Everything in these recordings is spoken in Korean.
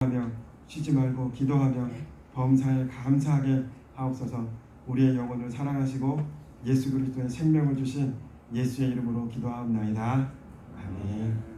하며 쉬지 말고 기도하며 범사에 감사하게 하옵소서. 우리의 영혼을 사랑하시고 예수 그리스도의 생명을 주신 예수의 이름으로 기도하옵나이다. 아멘.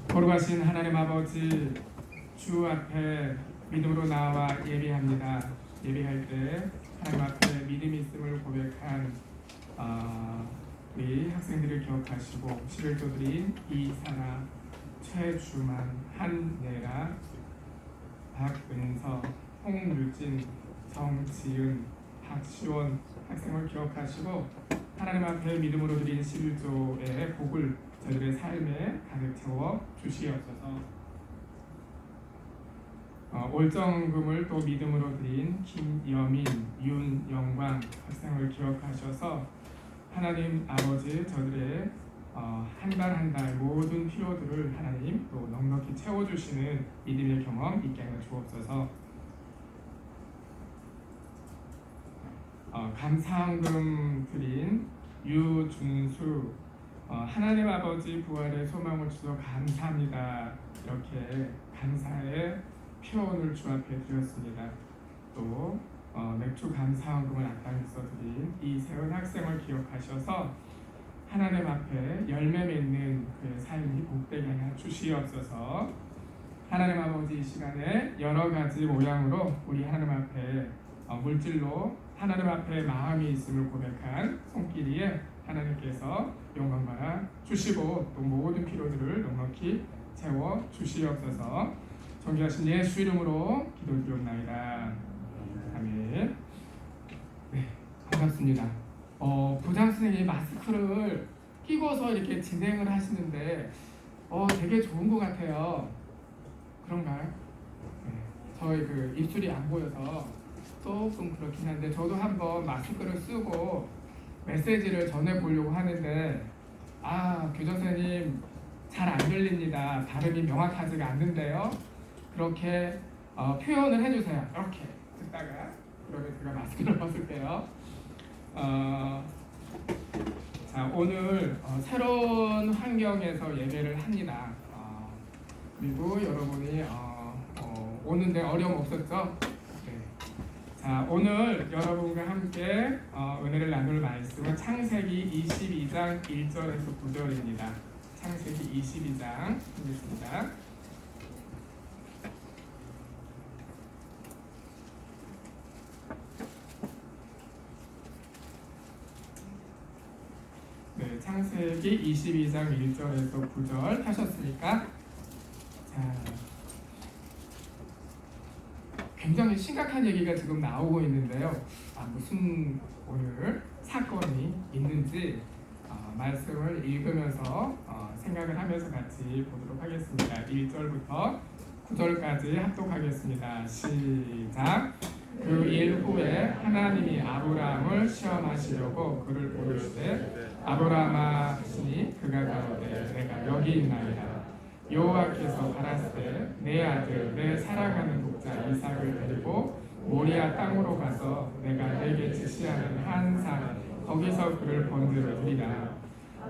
거룩하신 하나님 아버지, 주 앞에 믿음으로 나와 예배합니다. 예배할 때 하나님 앞에 믿음이 있음을 고백한 우리 학생들을 기억하시고 11조들인 이사라, 최주만, 한예라, 박은서, 홍유진, 정지은, 박시원 학생을 기억하시고 하나님 앞에 믿음으로 드린 11조의 복을 저희들의 삶에 가득 채워 주시옵소서. 올정금을 또 믿음으로 드린 김여민, 윤영광 학생을 기억하셔서 하나님 아버지 저들의 한 달 한 달 모든 필요들을 하나님 또 넉넉히 채워주시는 믿음의 경험 있게 하여 주옵소서. 감사헌금 드린 유준수, 하나님 아버지 부활의 소망을 주셔서 감사합니다. 이렇게 감사의 표현을 주 앞에 드렸습니다. 또 맥주 감사원금을 앞당겨서 드린 이세훈 학생을 기억하셔서 하나님 앞에 열매 맺는 그 삶이 복되게 하여 주시옵소서. 하나님 아버지, 이 시간에 여러 가지 모양으로 우리 하나님 앞에 물질로 하나님 앞에 마음이 있음을 고백한 손길이에 하나님께서 영광 받아 주시고 또 모든 필요들을 넉넉히 채워 주시옵소서. 존귀하신 예수 이름으로 기도드리옵나이다. 아멘. 네, 반갑습니다. 부장 선생님이 마스크를 끼고서 이렇게 진행을 하시는데 되게 좋은 것 같아요. 그런가요? 네, 저희 그 입술이 안 보여서 조금 그렇긴 한데 저도 한번 마스크를 쓰고 메시지를 전해보려고 하는데 교장 선생님 잘 안 들립니다. 발음이 명확하지가 않는데요. 그렇게 표현을 해주세요. 이렇게 듣다가 그러면 제가 마스크를 벗을게요. 자, 오늘 새로운 환경에서 예배를 합니다. 그리고 여러분이 오는데 어려움 없었죠? 네. 자, 오늘 여러분과 함께 은혜를 나눌 말씀은 창세기 22장 1절에서 9절입니다. 창세기 22장 보겠습니다. 네, 창세기 22장 1절에서 9절 하셨으니까 자, 굉장히 심각한 얘기가 지금 나오고 있는데요. 무슨 오늘 사건이 있는지 말씀을 읽으면서 생각을 하면서 같이 보도록 하겠습니다. 1절부터 9절까지 합독하겠습니다. 시작. 그 일 후에 하나님이 아브라함을 시험하시려고 그를 부르시되 아브라함아 하시니 그가 가로되 내가 여기 있나이다. 여호와께서 가라사대 내 아들 내 사랑하는 독자 이삭을 데리고 모리아 땅으로 가서 내가 내게 지시하는 한 산 거기서 그를 번제로 드리라.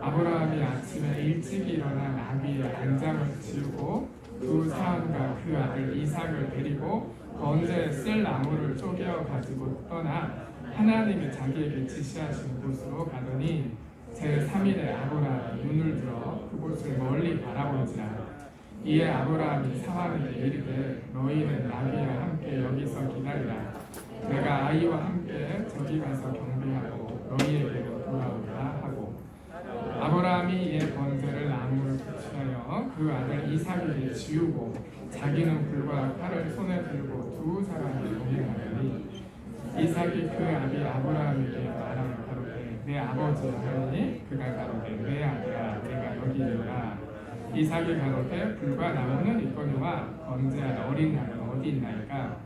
아브라함이 아침에 일찍 일어나 나귀의 안장을 지우고 두 사람과 그 아들 이삭을 데리고 번제에 쓸 나무를 쪼개어 가지고 떠나 하나님이 자기에게 지시하신 곳으로 가더니 제3일에 아브라함이 눈을 들어 그곳을 멀리 바라본지라. 이에 아브라함이 사환에게 이르되 너희는 나귀와 함께 여기서 기다리라. 내가 아이와 함께 저기 가서 경배하고 너희에게로 돌아오리라 하고 아브라함이 이에 번제를 나무를 붙이하여 그 아들 이삭에게 지우고 자기는 불과 칼을 손에 들고 두 사람이 동행하더니 이삭이 그 아비 아브라함에게 말하여 가로되 내 아버지 하니 그가 가로되 내 아들아 내가 여기 있노라. 이삭이 가로되 불과 나무는 있거니와 번제할 어린 양은 어디 있나이까.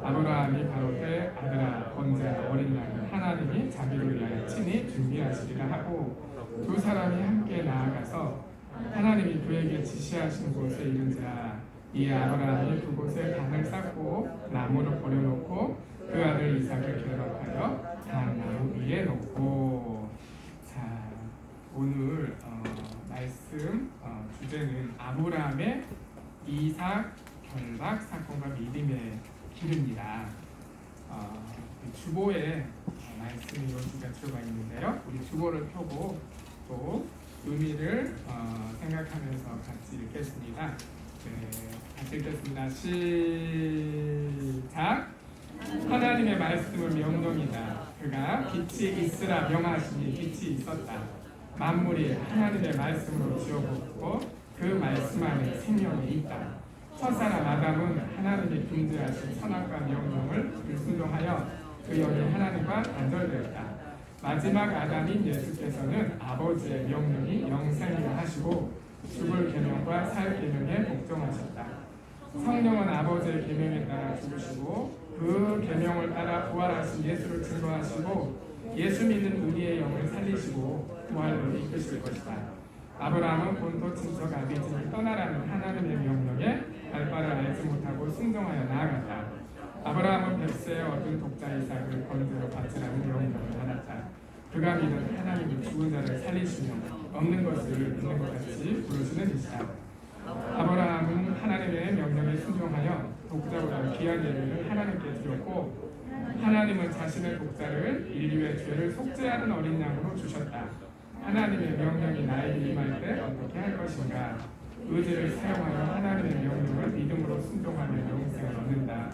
아브라함이 가로되 아들아 번제할 어린 양은 하나님이 자기를 위하여 친히 준비하시리라 하고 두 사람이 함께 나아가서 하나님이 그에게 지시하신 곳에 이른지라. 이에 아브라함이 그곳에 단을 쌓고 나무를 버려놓고 그 아들 이삭을 결박하여 단 나무 위에 놓고. 자, 오늘 말씀 주제는 아브라함의 이삭 결박 사건과 믿음의 길입니다. 주보에 말씀이 여기가 들어가 있는데요. 우리 주보를 펴고 또 의미를 생각하면서 같이 읽겠습니다. 네, 같이 읽겠습니다. 시작. 하나님의 말씀은 명령이다. 그가 빛이 있으라 명하시니 빛이 있었다. 만물이 하나님의 말씀으로 지어졌고 그 말씀 안에 생명이 있다. 첫사람 아담은 하나님이 금지하신 선악과 명령을 불순종하여 그 영이 하나님과 단절되었다. 마지막 아담인 예수께서는 아버지의 명령이 영생이라 하시고 죽을 계명과 살 계명에 복종하셨다. 성령은 아버지의 계명에 따라 죽으시고 그 계명을 따라 부활하신 예수를 증거하시고 예수 믿는 우리의 영을 살리시고 부활로 이끄실 것이다. 아브라함은 본토 친척 아비집을 떠나라는 하나님의 명령에 할 바를 알지 못하고 순종하여 나아갔다. 아브라함은 벳세에 얻은 독자 이삭을 번제로 바치라는 명령을 받았다. 그가 믿은 하나님이 죽은 자를 살리시며 없는 것을 있는 것 같이 부르시는 이시다. 아브라함은 하나님의 명령에 순종하여 독자보다 귀한 예물을 하나님께 드렸고 하나님은 자신의 독자를 인류의 죄를 속죄하는 어린 양으로 주셨다. 하나님의 명령이 나에게 임할 때 어떻게 할 것인가? 의지를 사용하여 하나님의 명령을 믿음으로 순종하며 영생을 얻는다.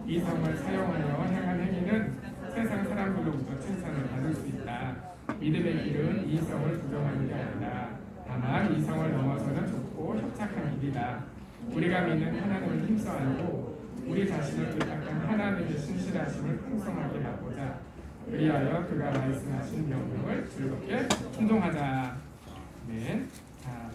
이 성을 사용하여 행한 행위는 세상 사람들로부터 칭찬을 받을 수 있다. 믿음의 길은 이 성을 부정하는 게 아니다. 다만 이 성을 넘어서는 좁고 협착한 길이다. 우리가 믿는 하나님을 힘써 알고 우리 자신을 뜻한 하나님의 신실하심을 풍성하게 맛보자. 그리하여 그가 말씀하신 명령을 즐겁게 순종하자. 네. 자,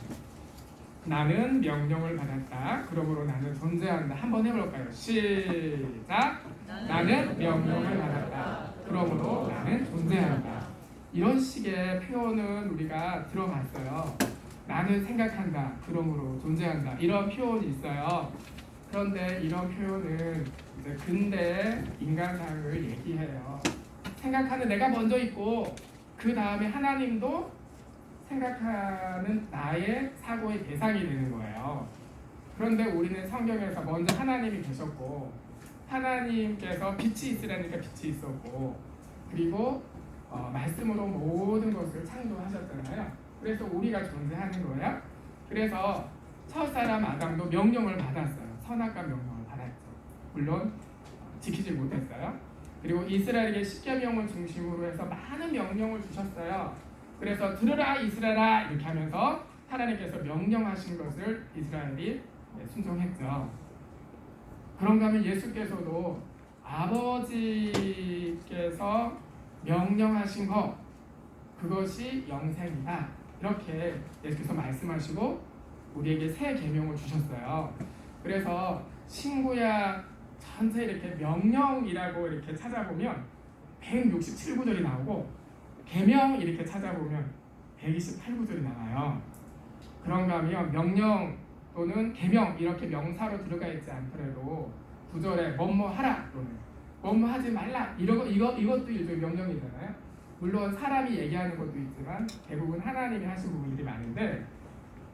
나는 명령을 받았다. 그러므로 나는 존재한다. 한번 해볼까요? 시작. 나는 명령을 받았다. 그러므로 나는 존재한다. 이런 식의 표현은 우리가 들어봤어요. 나는 생각한다. 그러므로 존재한다. 이런 표현이 있어요. 그런데 이런 표현은 이제 근대 인간상을 얘기해요. 생각하는 내가 먼저 있고 그 다음에 하나님도 생각하는 나의 사고의 대상이 되는 거예요. 그런데 우리는 성경에서 먼저 하나님이 계셨고 하나님께서 빛이 있으라니까 빛이 있었고 그리고 말씀으로 모든 것을 창조하셨잖아요. 그래서 우리가 존재하는 거예요. 그래서 첫사람 아담도 명령을 받았어요. 선악과 명령을 받았죠. 물론 지키지 못했어요. 그리고 이스라엘에게 십계명을 중심으로 해서 많은 명령을 주셨어요. 그래서 들으라 이스라엘아 이렇게 하면서 하나님께서 명령하신 것을 이스라엘이 순종했죠. 그런가 하면 예수께서도 아버지께서 명령하신 것 그것이 영생이다 이렇게 예수께서 말씀하시고 우리에게 새 계명을 주셨어요. 그래서 신구약 전체 이렇게 명령이라고 이렇게 찾아보면 167구절이 나오고 계명 이렇게 찾아보면 128구절이 나와요. 그런가 하면 명령 또는 계명 이렇게 명사로 들어가 있지 않더라도 구절에 뭐뭐 하라 또는 뭐뭐 하지 말라 이것도 일종의 명령이잖아요. 물론 사람이 얘기하는 것도 있지만 대부분 하나님이 하신 부분들이 많은데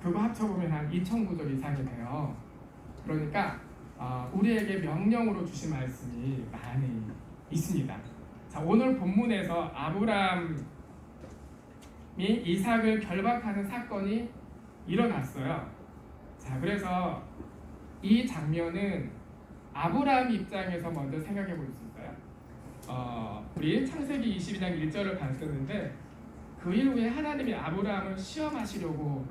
그거 합쳐보면 한 2000구절 이상이 돼요. 그러니까 우리에게 명령으로 주신 말씀이 많이 있습니다. 자, 오늘 본문에서 아브라함이 이삭을 결박하는 사건이 일어났어요. 자, 그래서 이 장면은 아브라함 입장에서 먼저 생각해 볼 수 있어요. 우리 창세기 22장 1절을 봤었는데 그 이후에 하나님이 아브라함을 시험하시려고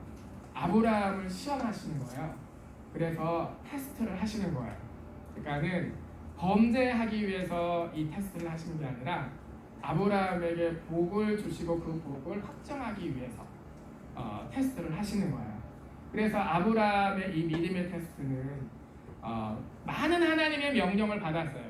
아브라함을 시험하시는 거예요. 그래서 테스트를 하시는 거예요. 그러니까는 범죄하기 위해서 이 테스트를 하시는 게 아니라 아브라함에게 복을 주시고 그 복을 확정하기 위해서 테스트를 하시는 거예요. 그래서 아브라함의 이 믿음의 테스트는 많은 하나님의 명령을 받았어요.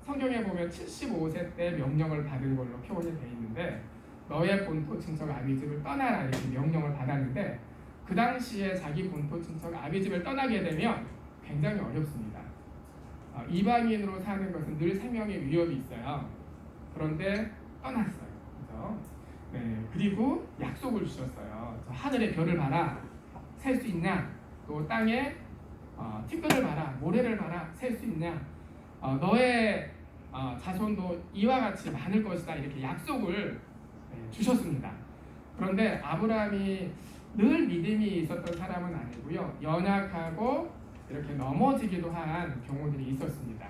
성경에 보면 75세 때 명령을 받은 걸로 표현이 되어 있는데 너의 본토 친척 아비집을 떠나라 이렇게 명령을 받았는데 그 당시에 자기 본토 친척 아비집을 떠나게 되면 굉장히 어렵습니다. 이방인으로 사는 것은 늘 생명의 위협이 있어요. 그런데 떠났어요. 그렇죠? 네, 그리고 약속을 주셨어요. 하늘의 별을 봐라, 셀 수 있냐? 또 땅에 티끌을 봐라, 모래를 봐라, 셀 수 있냐? 너의 자손도 이와 같이 많을 것이다 이렇게 약속을 주셨습니다. 그런데 아브라함이 늘 믿음이 있었던 사람은 아니고요. 연약하고 이렇게 넘어지기도 한 경우들이 있었습니다.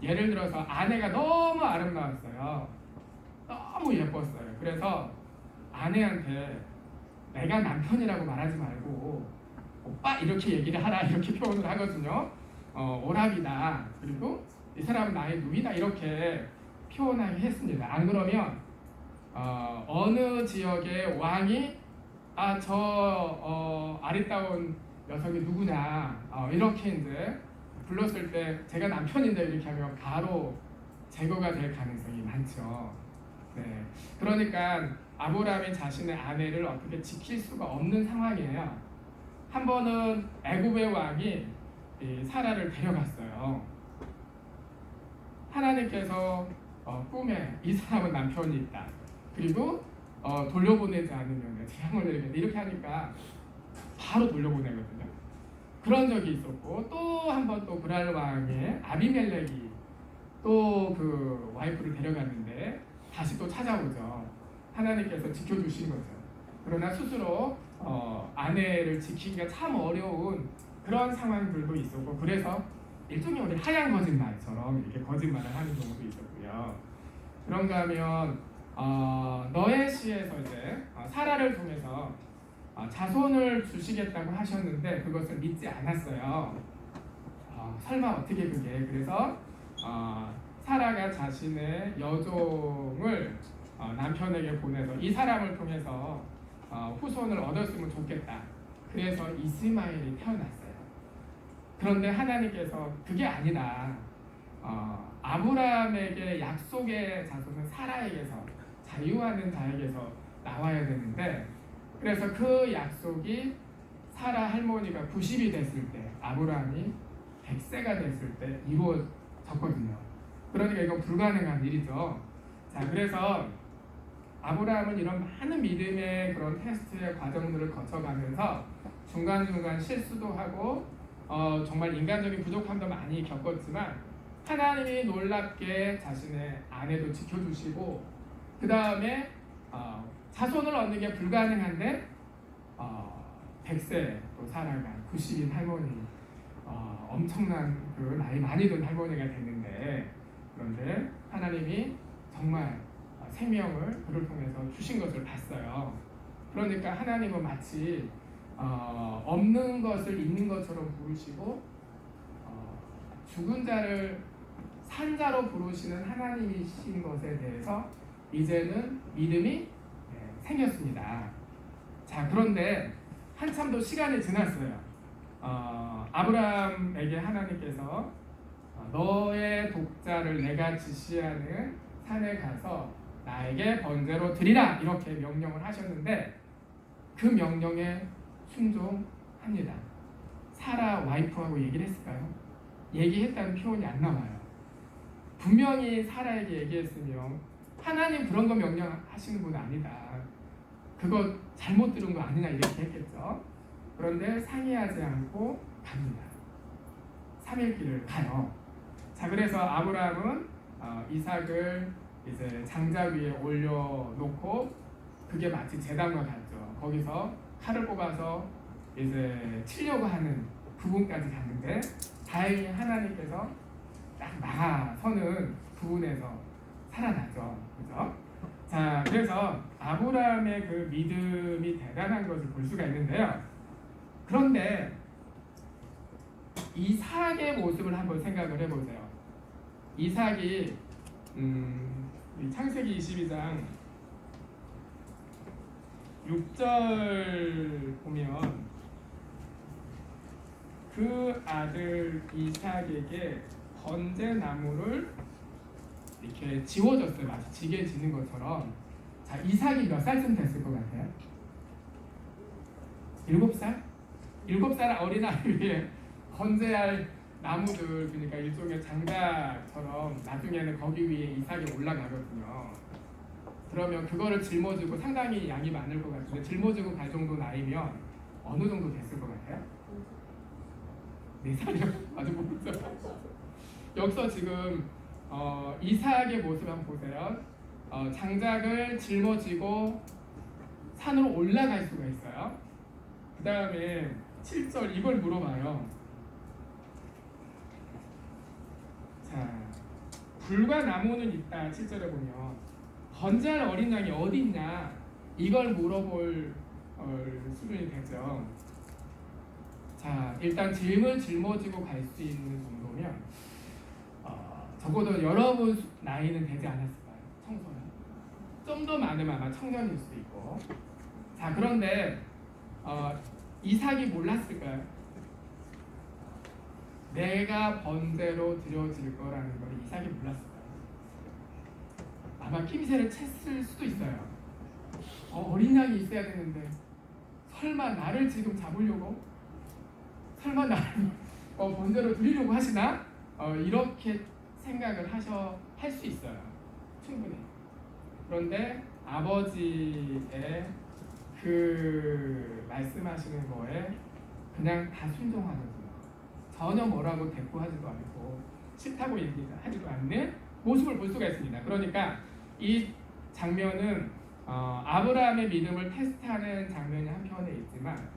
예를 들어서 아내가 너무 아름다웠어요. 너무 예뻤어요. 그래서 아내한테 내가 남편이라고 말하지 말고 오빠 이렇게 얘기를 하라 이렇게 표현을 하거든요. 오랍이다. 그리고 이 사람은 나의 누이다 이렇게 표현하게 했습니다. 안 그러면 어느 지역의 왕이 저 아리따운 녀석이 누구냐 이렇게 이제 불렀을 때 제가 남편인데 이렇게 하면 바로 제거가 될 가능성이 많죠. 네, 그러니까 아브라함이 자신의 아내를 어떻게 지킬 수가 없는 상황이에요. 한 번은 애굽의 왕이 사라를 데려갔어요. 하나님께서 꿈에 이 사람은 남편이 있다. 그리고 돌려보내지 않으면 재앙을 내리겠다. 이렇게 하니까 바로 돌려보내거든요. 그런 적이 있었고 또 한 번 또 그랄 왕의 아비멜렉이 또 그 와이프를 데려갔는데 다시 또 찾아오죠. 하나님께서 지켜주신 거죠. 그러나 스스로 아내를 지키기가 참 어려운 그런 상황들도 있었고, 그래서 일종의 우리 하얀 거짓말처럼 이렇게 거짓말을 하는 경우도 있었고요. 그런가 하면 너의 시에서 이제 사라를 통해서 자손을 주시겠다고 하셨는데 그것을 믿지 않았어요. 설마 어떻게 그게? 그래서 사라가 자신의 여종을 남편에게 보내서 이 사람을 통해서 후손을 얻었으면 좋겠다. 그래서 이스마엘이 태어났어요. 그런데 하나님께서 그게 아니다. 아브라함에게 약속의 자손은 사라에게서, 자유하는 자에게서 나와야 되는데, 그래서 그 약속이 사라 할머니가 90이 됐을 때, 아브라함이 100세가 됐을 때 이루어졌거든요. 그러니까 이건 불가능한 일이죠. 자, 그래서 아브라함은 이런 많은 믿음의 그런 테스트의 과정들을 거쳐가면서 중간중간 실수도 하고 정말 인간적인 부족함도 많이 겪었지만 하나님이 놀랍게 자신의 아내도 지켜주시고, 그 다음에 자손을 얻는 게 불가능한데 100세 또 살아간 90인 할머니, 엄청난 그 나이 많이 든 할머니가 됐는데, 그런데 하나님이 정말 생명을 그를 통해서 주신 것을 봤어요. 그러니까 하나님은 마치 없는 것을 있는 것처럼 부르시고 죽은 자를 산 자로 부르시는 하나님이신 것에 대해서 이제는 믿음이 생겼습니다. 자, 그런데 한참 더 시간이 지났어요. 아브라함에게 하나님께서 너의 독자를 내가 지시하는 산에 가서 나에게 번제로 드리라, 이렇게 명령을 하셨는데 그 명령에 순종합니다. 사라 와이프하고 얘기를 했을까요? 얘기했다는 표현이 안 나와요. 분명히 사라에게 얘기했으면 하나님 그런 거 명령하시는 분 아니다, 그거 잘못 들은 거 아니냐, 이렇게 했겠죠. 그런데 상의하지 않고 갑니다. 3일 길을 가요. 자, 그래서 아브라함은 이삭을 이제 장자 위에 올려놓고, 그게 마치 제단과 같죠. 거기서 칼을 뽑아서 이제 치려고 하는 부분까지 갔는데 다행히 하나님께서 딱 막아서는 부분에서 살아나죠. 그죠? 자, 그래서 아브라함의 그 믿음이 대단한 것을 볼 수가 있는데요. 그런데 이삭의 모습을 한번 생각을 해보세요. 이삭이 창세기 22장 6절 보면 그 아들 이삭에게 번제 나무를 이렇게 지워줬어요. 마치 지게 지는 것처럼. 자, 이삭이 몇 살쯤 됐을 것 같아요? 7살? 7살 어린아이 위에 번제할 나무들, 그러니까 일종의 장작처럼 나중에는 거기 위에 이삭이 올라가거든요. 그러면 그거를 짊어지고, 상당히 양이 많을 것 같은데 짊어지고 갈 정도 나이면 어느 정도 됐을 것 같아요? 4살이요? 아주 모르죠. 여기서 지금 이삭의 모습 한번 보세요. 장작을 짊어지고 산으로 올라갈 수가 있어요. 그 다음에 7절 이걸 물어봐요. 자, 불과 나무는 있다. 7절에 보면 번제할 어린 양이 어디 있냐, 이걸 물어볼 수준이 되죠. 자, 일단 짐을 짊어지고 갈 수 있는 정도면 적어도 여러분 나이는 되지 않았을까요? 청소년. 좀 더 많으면 아마 청년일 수도 있고. 자, 그런데 이삭이 몰랐을까요? 내가 번제로 드려질 거라는 걸 이삭이 몰랐을까요? 아마 낌새를 챘을 수도 있어요. 어린 양이 있어야 되는데 설마 나를 지금 잡으려고? 설마 나를 번제로 드리려고 하시나? 이렇게 생각을 할 수 있어요. 충분히. 그런데 아버지의 그 말씀하시는 거에 그냥 다 순종하거든요. 전혀 뭐라고 대꾸하지도 않고 싫다고 얘기하지도 않는 모습을 볼 수가 있습니다. 그러니까 이 장면은 아브라함의 믿음을 테스트하는 장면이 한편에 있지만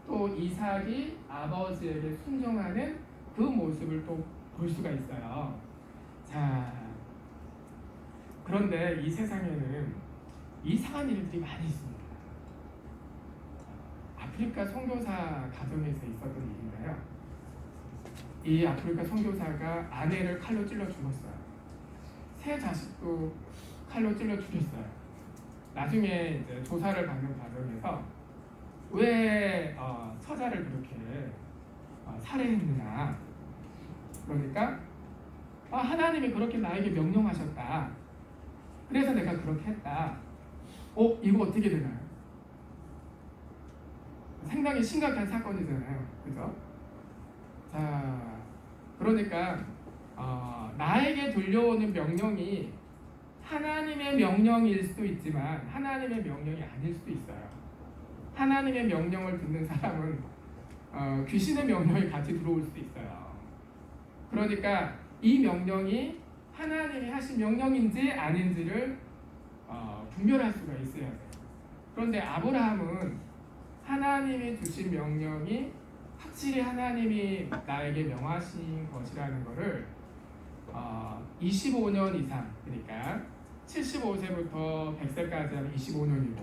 또 이삭이 아버지에게 순종하는 그 모습을 또 볼 수가 있어요. 자, 그런데 이 세상에는 이상한 일들이 많이 있습니다. 아프리카 선교사 가정에서 있었던 일인가요? 이 아프리카 선교사가 아내를 칼로 찔러 죽었어요. 세 자식도 칼로 찔러 죽였어요. 나중에 이제 조사를 받는 과정에서 왜 처자를 그렇게 살해했느냐? 그러니까 하나님이 그렇게 나에게 명령하셨다. 그래서 내가 그렇게 했다. 이거 어떻게 되나요? 상당히 심각한 사건이잖아요. 그죠? 자, 그러니까 나에게 들려오는 명령이 하나님의 명령일 수도 있지만 하나님의 명령이 아닐 수도 있어요. 하나님의 명령을 듣는 사람은 귀신의 명령이 같이 들어올 수도 있어요. 그러니까 이 명령이 하나님이 하신 명령인지 아닌지를 분별할 수가 있어야 돼요. 그런데 아브라함은 하나님이 주신 명령이 확실히 하나님이 나에게 명하신 것이라는 것을 25년 이상, 그러니까 75세부터 100세까지 하면 25년이고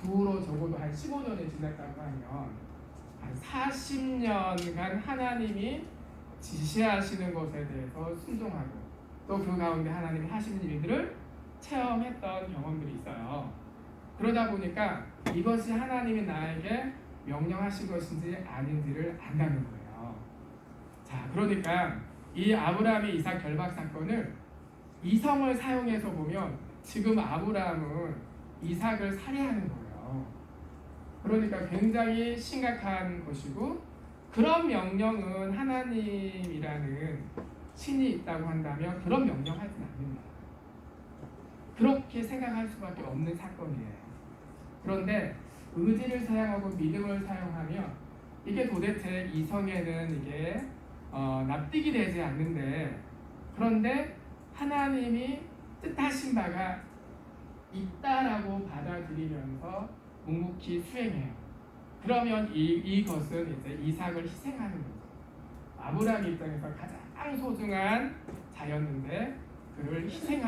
그 후로 적어도 한 15년이 지났다고 하면 한 40년간 하나님이 지시하시는 것에 대해서 순종하고 또 그 가운데 하나님이 하시는 일들을 체험했던 경험들이 있어요. 그러다 보니까 이것이 하나님이 나에게 명령하신 것인지 아닌지를 안다는 거예요. 자, 그러니까 이 아브라함의 이삭 결박 사건을 이성을 사용해서 보면 지금 아브라함은 이삭을 살해하는 거예요. 그러니까 굉장히 심각한 것이고 그런 명령은 하나님이라는 신이 있다고 한다면 그런 명령 하지는 않는다. 그렇게 생각할 수밖에 없는 사건이에요. 그런데 의지를 사용하고 믿음을 사용하면 이게 도대체 이성에는 이게 납득이 되지 않는데 그런데 하나님이 뜻하신 바가 있다라고 받아들이면서 묵묵히 수행해요. 그러면 이것은 이제 이삭을 희생하는 거죠. 아브라함 입장에서 가장 소중한 자였는데 그를 희생하는